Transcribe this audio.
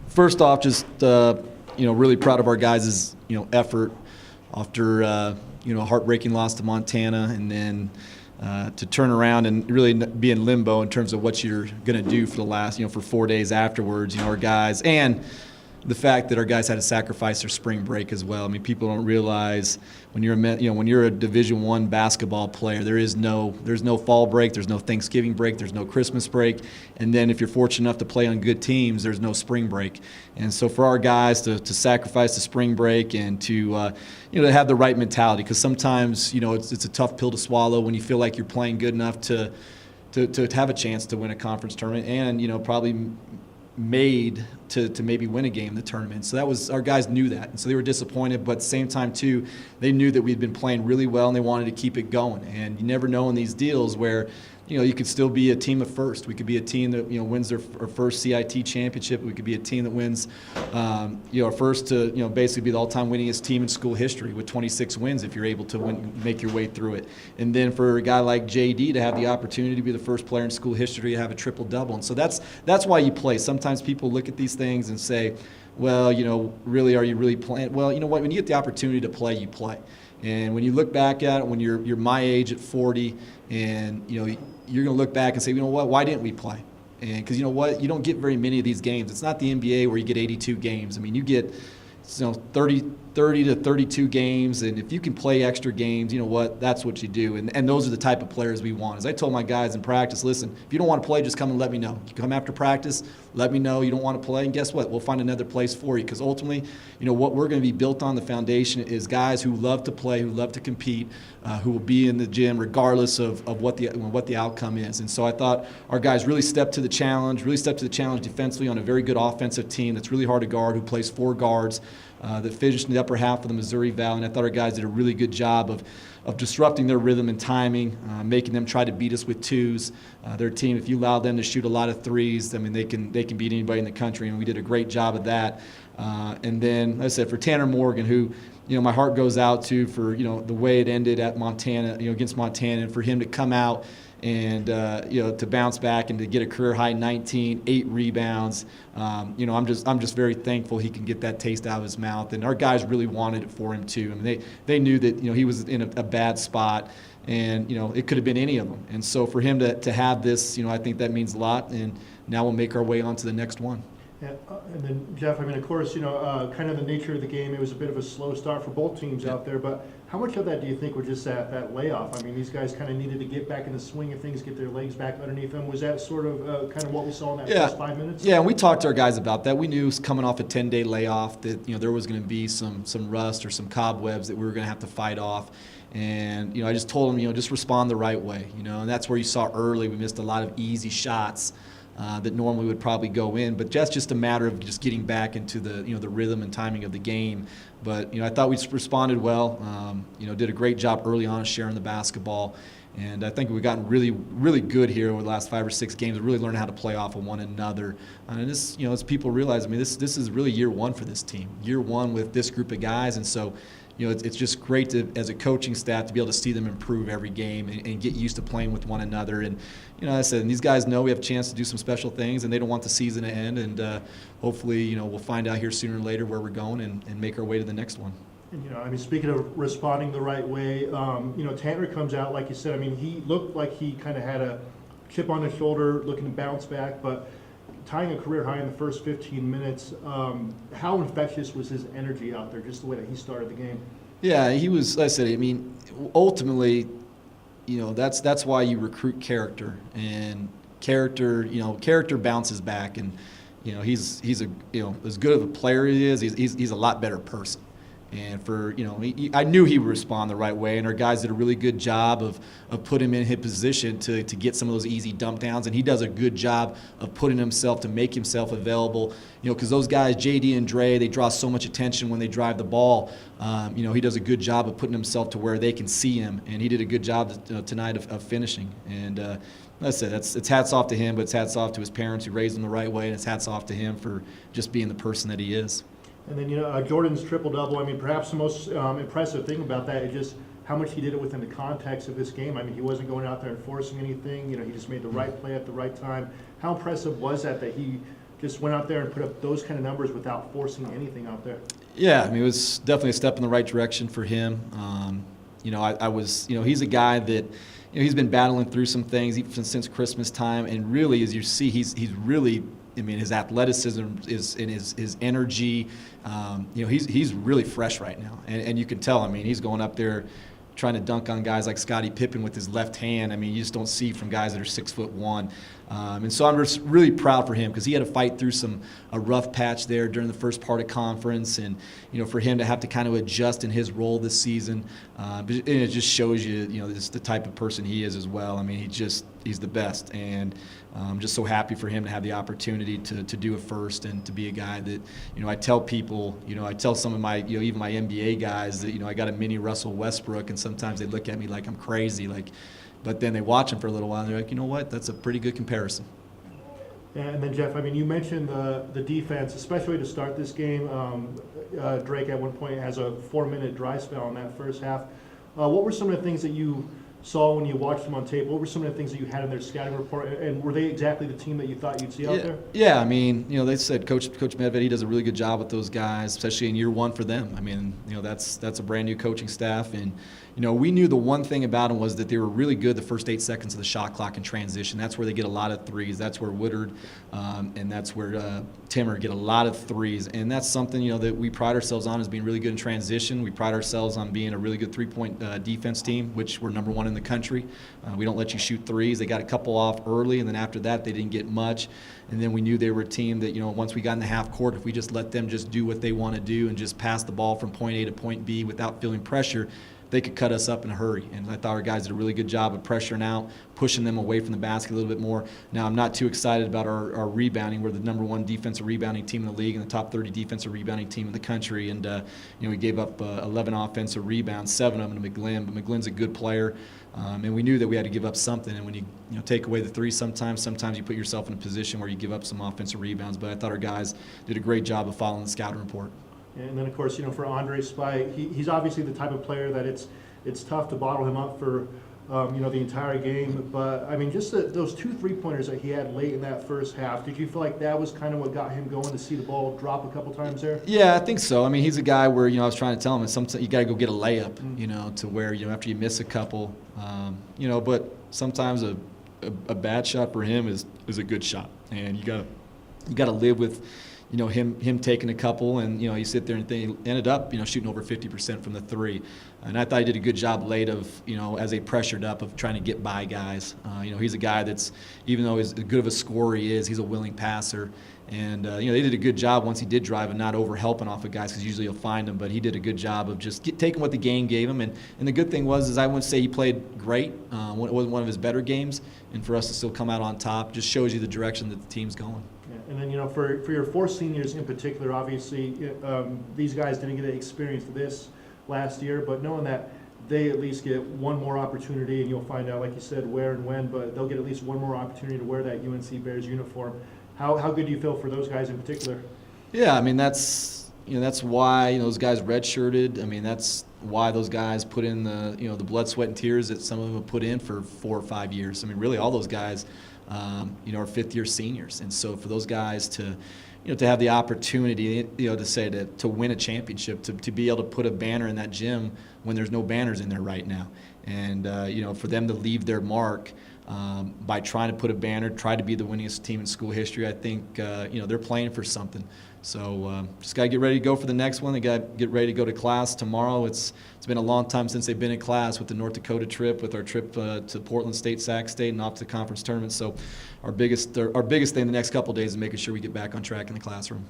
First off, just really proud of our guys' effort after a heartbreaking loss to Montana, and then to turn around and really be in limbo in terms of what you're going to do for the last for 4 days afterwards. Our guys, and the fact that our guys had to sacrifice their spring break as well. I mean, people don't realize when you're a Division I basketball player, there's no fall break, there's no Thanksgiving break, there's no Christmas break, and then if you're fortunate enough to play on good teams, there's no spring break. And so for our guys to sacrifice the spring break and to to have the right mentality, because sometimes it's a tough pill to swallow when you feel like you're playing good enough to have a chance to win a conference tournament, and probably made to maybe win a game in the tournament. So our guys knew that, and so they were disappointed, but at the same time too, they knew that we'd been playing really well and they wanted to keep it going. And you never know in these deals where you could still be a team of first. We could be a team that wins their first CIT championship. We could be a team that wins our first to basically be the all-time winningest team in school history with 26 wins if you're able to make your way through it. And then for a guy like JD to have the opportunity to be the first player in school history to have a triple-double. And so that's why you play. Sometimes people look at these things and say, well, really, are you really playing? Well, you know what? When you get the opportunity to play, you play. And when you look back at it, when you're my age at 40, and you're going to look back and say, what? Why didn't we play? And because you don't get very many of these games. It's not the NBA where you get 82 games. I mean, you get 30 to 32 games, and if you can play extra games, that's what you do. And those are the type of players we want. As I told my guys in practice, listen, if you don't want to play, just come and let me know. You come after practice, let me know you don't want to play, and guess what? We'll find another place for you, because ultimately, what we're going to be built on, the foundation, is guys who love to play, who love to compete, who will be in the gym regardless of what the outcome is. And so I thought our guys really stepped to the challenge defensively on a very good offensive team that's really hard to guard, who plays 4 guards, that finished in the upper half of the Missouri Valley. And I thought our guys did a really good job of disrupting their rhythm and timing, making them try to beat us with twos. Their team, if you allow them to shoot a lot of threes, I mean, they can beat anybody in the country, and we did a great job of that. And then, like I said, for Tanner Morgan, who my heart goes out to for the way it ended at Montana, against Montana, and for him to come out and to bounce back and to get a career high 19, 8 rebounds. I'm just very thankful he can get that taste out of his mouth, and our guys really wanted it for him too. I mean, they knew that he was in a bad spot, and it could have been any of them. And so for him to have this, I think that means a lot. And now we'll make our way on to the next one. Yeah, and then Jeff, I mean, of course, kind of the nature of the game, it was a bit of a slow start for both teams out there, but how much of that do you think was just that layoff? I mean, these guys kind of needed to get back in the swing of things, get their legs back underneath them. Was that sort of kind of what we saw in that first 5 minutes? Yeah, and we talked to our guys about that. We knew it was coming off a 10-day layoff that there was going to be some rust or some cobwebs that we were going to have to fight off. And I just told them, just respond the right way. And that's where you saw early we missed a lot of easy shots that normally would probably go in, but that's just a matter of just getting back into the the rhythm and timing of the game. But I thought we responded well. Did a great job early on sharing the basketball, and I think we've gotten really, really good here over the last 5 or 6 games. Really learning how to play off of one another. And this, as people realize, I mean, this is really year one for this team. Year one with this group of guys, and so. It's just great as a coaching staff to be able to see them improve every game and get used to playing with one another. And, as I said, and these guys know we have a chance to do some special things, and they don't want the season to end. And hopefully, we'll find out here sooner or later where we're going and make our way to the next one. And, I mean, speaking of responding the right way, Tanner comes out, like you said, I mean, he looked like he kind of had a chip on his shoulder looking to bounce back, but tying a career high in the first 15 minutes, how infectious was his energy out there, just the way that he started the game? Yeah, he was, like I said, I mean, ultimately, that's why you recruit character, and character bounces back, and, he's as good of a player as he is, he's a lot better person. And for, I knew he would respond the right way, and our guys did a really good job of putting him in his position to get some of those easy dump downs, and he does a good job of putting himself to make himself available, because those guys, JD and Dre, they draw so much attention when they drive the ball. He does a good job of putting himself to where they can see him, and he did a good job tonight of finishing. And like I said, it's hats off to him, but it's hats off to his parents who raised him the right way, and it's hats off to him for just being the person that he is. And then, Jordan's triple-double, I mean, perhaps the most impressive thing about that is just how much he did it within the context of this game. I mean, he wasn't going out there and forcing anything. He just made the right play at the right time. How impressive was that he just went out there and put up those kind of numbers without forcing anything out there. Yeah, I mean, it was definitely a step in the right direction for him. He's a guy that, he's been battling through some things even since Christmas time, and really, as you see, he's really, I mean, his athleticism is in his energy. He's really fresh right now, and you can tell. I mean, he's going up there trying to dunk on guys like Scottie Pippen with his left hand. I mean, you just don't see from guys that are 6'1". And so I'm just really proud for him because he had to fight through a rough patch there during the first part of conference, and for him to have to kind of adjust in his role this season, it just shows you, just the type of person he is as well. I mean, he's the best, and I'm just so happy for him to have the opportunity to do it first and to be a guy that, I tell people, I tell some of my, even my NBA guys that, I got a mini Russell Westbrook, and sometimes they look at me like I'm crazy, but then they watch him for a little while and they're like, you know what, that's a pretty good comparison. And then, Jeff, I mean, you mentioned the defense, especially to start this game. Drake at one point has a 4-minute dry spell in that first half. What were some of the things that you saw when you watched them on tape? What were some of the things that you had in their scouting report, and were they exactly the team that you thought you'd see out there? Yeah, I mean, they said Coach Medved, he does a really good job with those guys, especially in year one for them. I mean, that's a brand new coaching staff, and we knew the one thing about them was that they were really good the first 8 seconds of the shot clock in transition. That's where they get a lot of threes. That's where Woodard and that's where Timmer get a lot of threes, and that's something that we pride ourselves on, as being really good in transition. We pride ourselves on being a really good three-point defense team, which we're number 1 in the country. We don't let you shoot threes. They got a couple off early, and then after that they didn't get much. And then we knew they were a team that, once we got in the half court, if we just let them just do what they want to do and just pass the ball from point A to point B without feeling pressure, they could cut us up in a hurry. And I thought our guys did a really good job of pressuring out, pushing them away from the basket a little bit more. Now, I'm not too excited about our rebounding. We're the number 1 defensive rebounding team in the league and the top 30 defensive rebounding team in the country. And, we gave up 11 offensive rebounds, 7 of them to McGlynn. But McGlynn's a good player. And we knew that we had to give up something. And when you take away the three, sometimes you put yourself in a position where you give up some offensive rebounds. But I thought our guys did a great job of following the scouting report. And then, of course, for Andre Spy, he's obviously the type of player that it's tough to bottle him up for, the entire game. But, I mean, just those 2 3-pointers that he had late in that first half, did you feel like that was kind of what got him going, to see the ball drop a couple times there? Yeah, I think so. I mean, he's a guy where, I was trying to tell him, sometimes you got to go get a layup, to where, after you miss a couple, but sometimes a bad shot for him is a good shot. And you got to live with, him taking a couple, and you sit there and think, ended up shooting over 50% from the 3, and I thought he did a good job late of as they pressured up of trying to get by guys. He's a guy that's, even though as good of a scorer he is, he's a willing passer, and they did a good job once he did drive and not over helping off of guys, because usually you'll find him, but he did a good job of just taking what the game gave him, and the good thing was I wouldn't say he played great. It wasn't one of his better games, and for us to still come out on top just shows you the direction that the team's going. And then, for your 4 seniors in particular, obviously, these guys didn't get to experience this last year, but knowing that they at least get one more opportunity, and you'll find out, like you said, where and when, but they'll get at least one more opportunity to wear that UNC Bears uniform. How good do you feel for those guys in particular? Yeah, I mean, that's why those guys redshirted. I mean, that's why those guys put in the blood, sweat, and tears that some of them have put in for 4 or 5 years. I mean, really, all those guys are 5th-year seniors, and so for those guys to have the opportunity, to win a championship, to be able to put a banner in that gym when there's no banners in there right now, and for them to leave their mark by trying to put a banner, try to be the winningest team in school history, I think they're playing for something. So just got to get ready to go for the next one. They got to get ready to go to class tomorrow. It's been a long time since they've been in class, with the North Dakota trip, with our trip to Portland State, Sac State, and off to the conference tournament. So our biggest thing the next couple of days is making sure we get back on track in the classroom.